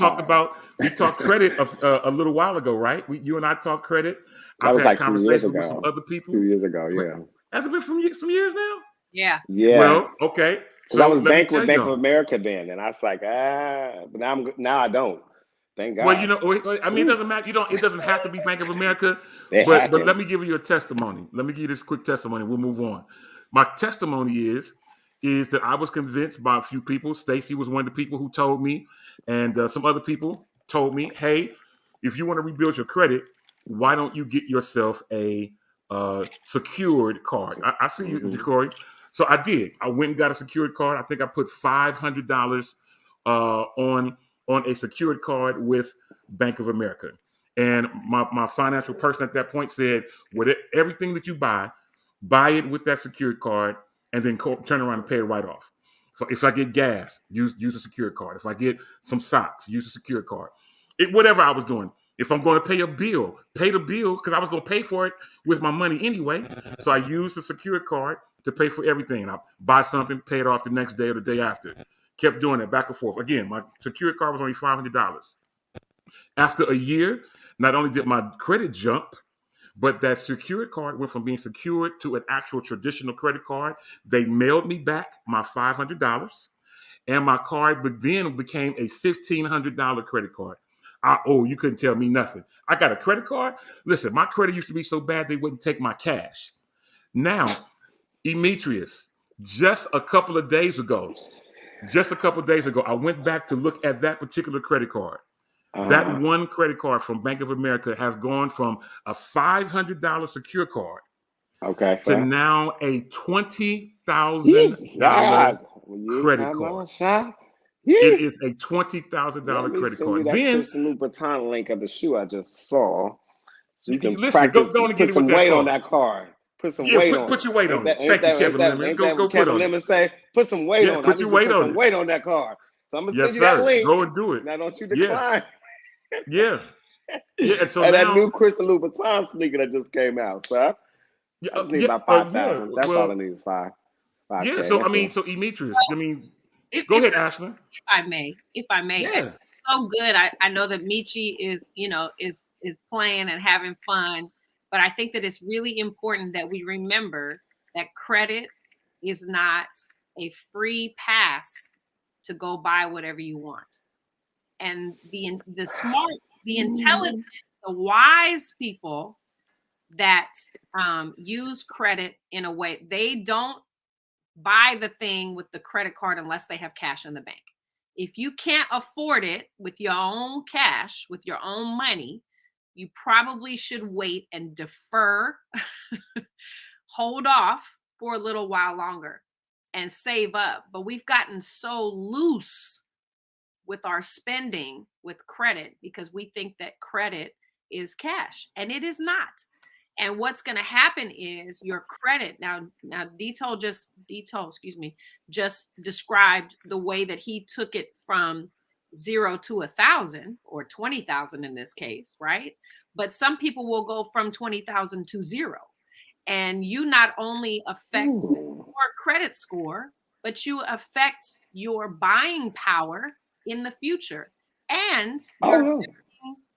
we talked credit a little while ago, right? You and I talked credit. That I've was had like some years conversations with ago. some other people. 2 years ago, yeah. Has it been some years now? Yeah. Yeah. Well, okay. So I was let me bank tell with Bank of y'all. America then, and I was like, but now I don't. Thank God. Well, you know, I mean, it doesn't matter. It doesn't have to be Bank of America. They But hacking. let me give you a testimony. Let me give you this quick testimony. We'll move on. My testimony is that I was convinced by a few people. Stacy was one of the people who told me, and some other people told me, hey, if you want to rebuild your credit, why don't you get yourself a secured card? I see you, Corey. So I did. I went and got a secured card. I think I put $500 on a secured card with Bank of America. And my financial person at that point said, with everything that you buy it with that secured card, and then turn around and pay it right off. If I get gas, use a secured card. If I get some socks, use a secured card. Whatever I was doing. If I'm going to pay a bill, pay the bill, because I was going to pay for it with my money anyway. So I used the secured card to pay for everything. And I buy something, pay it off the next day or the day after. Kept doing it back and forth. Again, my secured card was only $500. After a year, not only did my credit jump, but that secured card went from being secured to an actual traditional credit card. They mailed me back my $500, and my card then became a $1,500 credit card. You couldn't tell me nothing. I got a credit card. Listen, my credit used to be so bad they wouldn't take my cash. Now, Demetrius, just a couple of days ago, I went back to look at that particular credit card. That one credit card from Bank of America has gone from a $500 secure card to now a $20,000 credit card. It is a $20,000 credit card. That Then Christian Louboutin link of the shoe I just saw. So you can listen, practice, go and get put it some with that weight card. on that card. Put some weight on it. Put your weight on it. Thank you, Kevin Lemon. Go put Kevin on it. Lemon say, put some weight on it. Put your weight on it. Put some weight on that card. So I'm gonna Yes, send you that sir. link. Go and do it. Now don't you decline. Yeah. And so And now that new Christian Louboutin sneaker that just came out, so I just need about 5,000. That's all I need is 5. Yeah. So so Demetrius, go ahead, Ashley. If I may, Yeah. it's so good. I know that Michi is playing and having fun, but I think that it's really important that we remember that credit is not a free pass to go buy whatever you want. And the smart, the intelligent, the wise people that use credit in a way, they don't buy the thing with the credit card unless they have cash in the bank. If you can't afford it with your own cash, with your own money, you probably should wait and defer, hold off for a little while longer and save up. But we've gotten so loose with our spending with credit because we think that credit is cash, and it is not. And what's going to happen is your credit now Dito just described the way that he took it from 0 to 1,000 or 20,000 in this case, right? But some people will go from 20,000 to 0. And you not only affect your credit score, but you affect your buying power in the future, and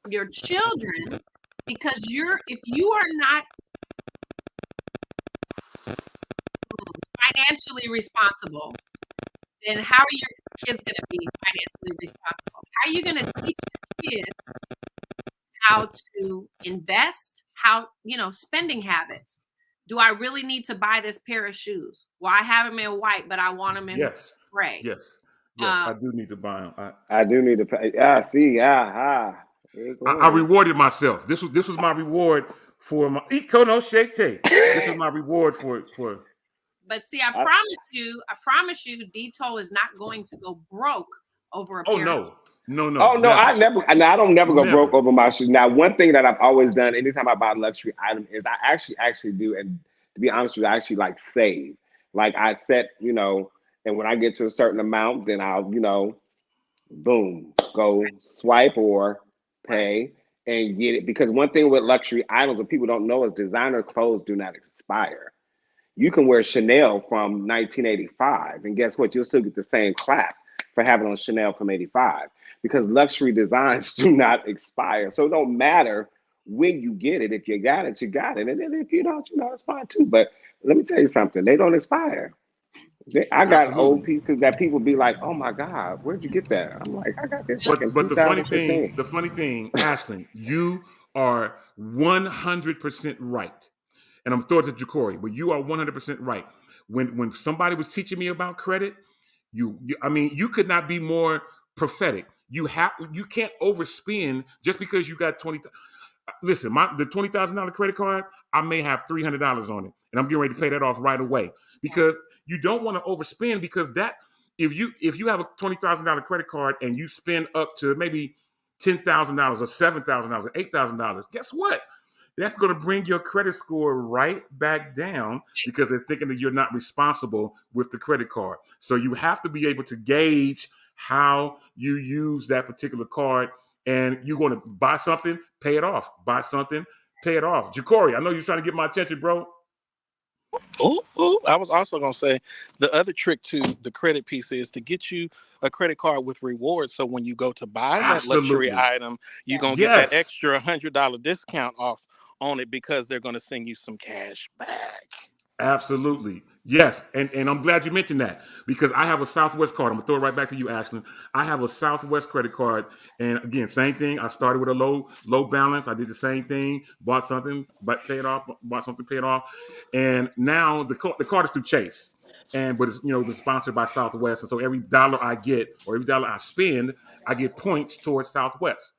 your children, because if you are not financially responsible, then how are your kids going to be financially responsible? How are you going to teach your kids how to invest, spending habits? Do I really need to buy this pair of shoes? Well, I have them in white, but I want them in gray. Yes, I do need to buy them. I do need to pay. I rewarded myself. This was my reward for my Ikono Shete. This is my reward for But see, I promise you, Dito is not going to go broke over a Oh pair of no, no, Oh no, no, never, I don't never go broke never. over my shoes. Now, one thing that I've always done anytime I buy a luxury item is I actually do, and to be honest with you, I actually like save. Like I set, and when I get to a certain amount, then I'll, boom, go swipe or Right. pay and get it. Because one thing with luxury items, what people don't know is designer clothes do not expire. You can wear Chanel from 1985, and guess what? You'll still get the same clap for having on Chanel from 85 because luxury designs do not expire. So it don't matter when you get it. If you got it, you got it. And then if you don't, it's fine too. But let me tell you something, they don't expire. I got old Absolutely. pieces that people be like, "Oh my God, where'd you get that?" I'm like, "I got this back in But the 2015." funny thing, Ashlyn, you are 100% right. And I'm throwing it to Jacory, but you are 100% right. When somebody was teaching me about credit, I mean, you could not be more prophetic. You can't overspend just because you got 20. Listen, the $20,000 credit card, I may have $300 on it, and I'm getting ready to pay that off right away because you don't want to overspend because that if you have a $20,000 credit card and you spend up to maybe $10,000 or $7,000 or $8,000, guess what? That's going to bring your credit score right back down because they're thinking that you're not responsible with the credit card. So you have to be able to gauge how you use that particular card, and you're going to buy something, pay it off. Buy something, pay it off. Jacory, I know you're trying to get my attention, bro. Oh, I was also going to say the other trick to the credit piece is to get you a credit card with rewards. So when you go to buy that luxury Absolutely. item, you're going to get that Yes. extra $100 discount off on it because they're going to send you some cash back. Absolutely. Yes. And I'm glad you mentioned that because I have a Southwest card. I'm going to throw it right back to you, Ashlyn. I have a Southwest credit card. And again, same thing. I started with a low balance. I did the same thing, bought something, but paid off, bought something, paid off. And now the card is through Chase. But it's it's sponsored by Southwest. And so every dollar I get or every dollar I spend, I get points towards Southwest.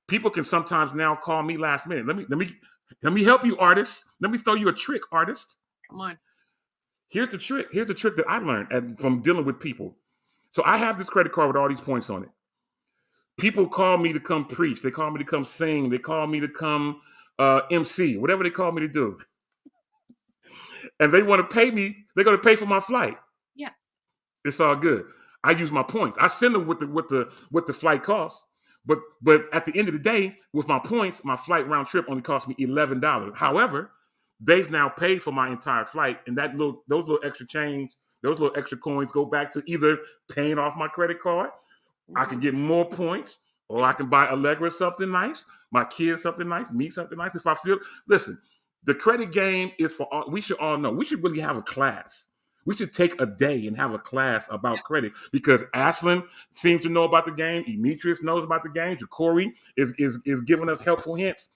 People can sometimes now call me last minute. Let me help you, artist. Let me throw you a trick, artist. Come on. Here's the trick. Here's the trick that I learned from dealing with people. So I have this credit card with all these points on it. People call me to come preach. They call me to come sing. They call me to come MC, whatever they call me to do. And they want to pay me. They're going to pay for my flight. Yeah. It's all good. I use my points. I send them with the flight costs. But at the end of the day, with my points, my flight round trip only cost me $11. However, they've now paid for my entire flight, and those little extra change, those little extra coins go back to either paying off my credit card. I can get more points, or I can buy Allegra something nice, my kids something nice, me something nice. If I feel, listen, the credit game is for all. We should all know. We should really have a class. We should take a day and have a class about credit because Ashlyn seems to know about the game. Demetrius knows about the game. Jacory is giving us helpful hints.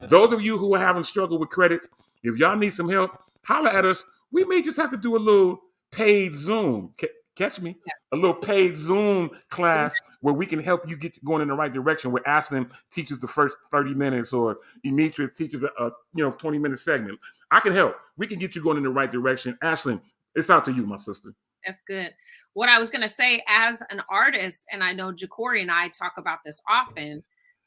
Those of you who are having struggle with credit, if y'all need some help, holler at us. We may just have to do a little paid Zoom. Catch me? A little paid Zoom class where we can help you get going in the right direction. Where Ashlyn teaches the first 30 minutes, or Demetrius teaches a 20-minute segment. I can help. We can get you going in the right direction. Ashlyn, it's out to you, my sister. That's good. What I was going to say, as an artist, and I know Jacory and I talk about this often,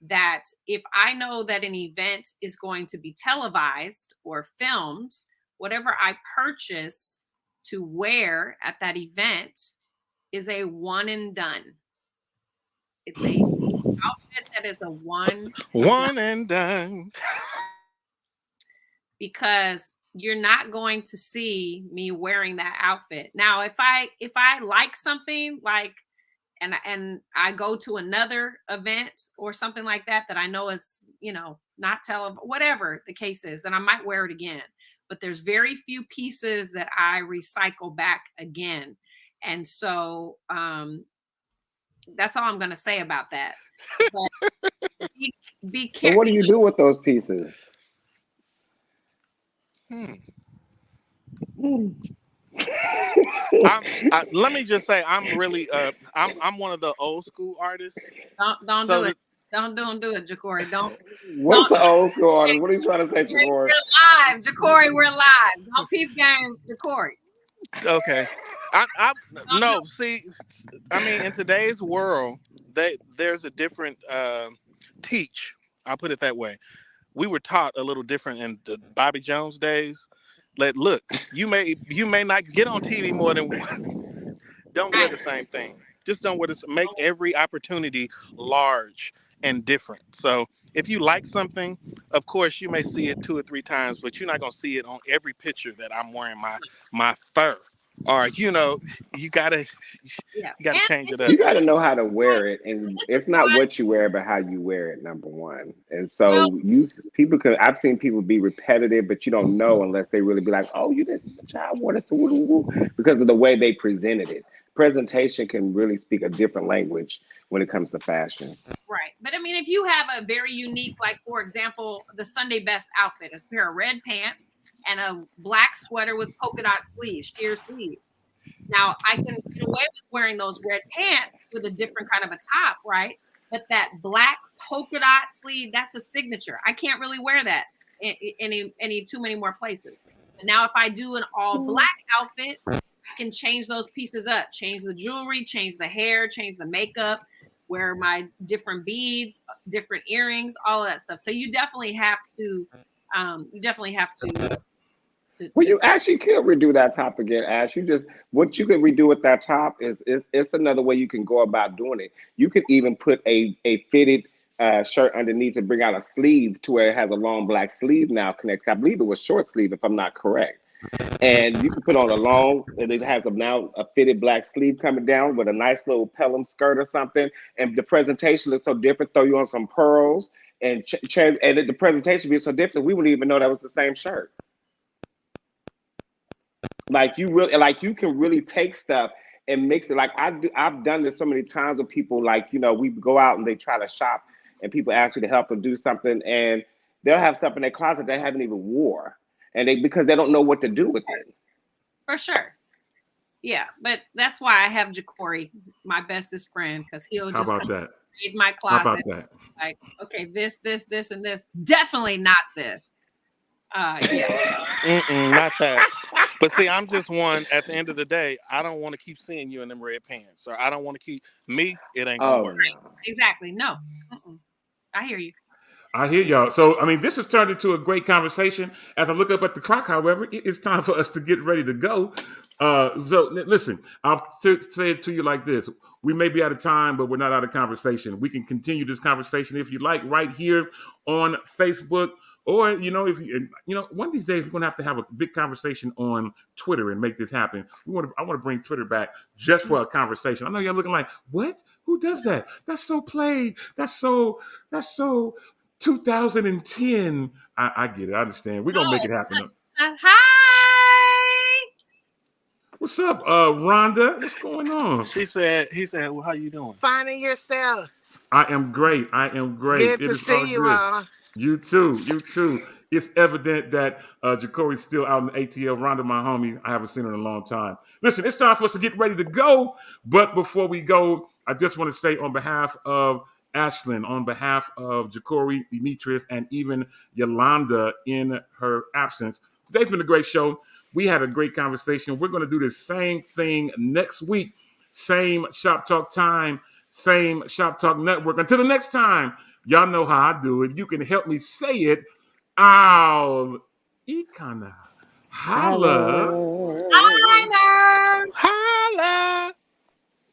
that if I know that an event is going to be televised or filmed, whatever I purchase to wear at that event is a one and done. It's a outfit that is a one and done. Because you're not going to see me wearing that outfit. Now, if I like something like and I go to another event or something like that I know is, not whatever the case is, then I might wear it again. But there's very few pieces that I recycle back again. And so that's all I'm going to say about that. But be careful. So what do you do with those pieces? Let me just say, I'm really I'm one of the old school artists. Don't do it. Don't do it, Jacory. Don't. What's the old school artist? What are you trying to say, Jacory? We're live, Jacory. We're live. Don't peep game, Jacory. Okay. I no. See, I mean, in today's world, there's a different teach. I'll put it that way. We were taught a little different in the Bobby Jones days. Look, you may not get on TV more than don't wear Right. the same thing. Just don't wear this. Make every opportunity large and different. So if you like something, of course you may see it 2 or 3 times, but you're not gonna see it on every picture that I'm wearing my fur. Or you gotta Yeah. you gotta And change it up. You this got to is know how to why, wear it, and this it's is not why, what you wear, but how you wear it. Number one, and well, so people could. I've seen people be repetitive, but you don't know unless they really be like, "Oh, you didn't, child wore this," because of the way they presented it. Presentation can really speak a different language when it comes to fashion. right. But I mean, if you have a very unique, like for example, the Sunday best outfit is a pair of red pants and a black sweater with polka dot sleeves, sheer sleeves. Now I can get away with wearing those red pants with a different kind of a top, right? But that black polka dot sleeve, that's a signature. I can't really wear that any too many more places. But now if I do an all black outfit, I can change those pieces up, change the jewelry, change the hair, change the makeup, wear my different beads, different earrings, all of that stuff. So you definitely have Well, to you actually could redo that top again, Ash. You just what you could redo with that top is it's another way you can go about doing it. You could even put a fitted shirt underneath and bring out a sleeve to where it has a long black sleeve now connected. I believe it was short sleeve, if I'm not correct. And you can put on a long, and it has now a fitted black sleeve coming down with a nice little pelham skirt or something. And the presentation is so different. Throw you on some pearls and the presentation be so different. We wouldn't even know that was the same shirt. Like you really, like you can really take stuff and mix it. Like I've done this so many times with people. Like we go out and they try to shop, and people ask me to help them do something, and they'll have stuff in their closet they haven't even wore, and because they don't know what to do with it. for sure. Yeah, but that's why I have Jacory, my bestest friend, because he'll How just about come that? read my How about closet, that? like, okay, this, and this. Definitely not this. Yeah. Not that. But see, I'm just one. At the end of the day, I don't want to keep seeing you in them red pants, or I don't want to keep me. It ain't gonna Oh work. no. Exactly. No. Mm-mm. I hear you. I hear y'all. So, I mean, this has turned into a great conversation. As I look up at the clock, however, it is time for us to get ready to go. Listen, I'll say it to you like this. We may be out of time, but we're not out of conversation. We can continue this conversation if you like right here on Facebook. Or, if one of these days we're going to have a big conversation on Twitter and make this happen. I want to bring Twitter back just for a conversation. I know y'all looking like, what? Who does that? That's so played. That's so 2010. I get it. I understand. We're No, gonna make it it's happen. not. Hi. What's up, Rhonda? What's going on? He said, well, how you doing? Finding yourself. I am great. I am great. Good It to is all see you good. all. You too. You too. It's evident that Jacory's still out in ATL. Rhonda, my homie, I haven't seen her in a long time. Listen, it's time for us to get ready to go. But before we go, I just want to say on behalf of Ashlyn, on behalf of Jacory, Demetrius, and even Yolanda in her absence, today's been a great show. We had a great conversation. We're going to do the same thing next week. Same Shop Talk time, same Shop Talk network. Until the next time, y'all know how I do it. You can help me say it. I'll Ikana. Holla. Holla. Hi.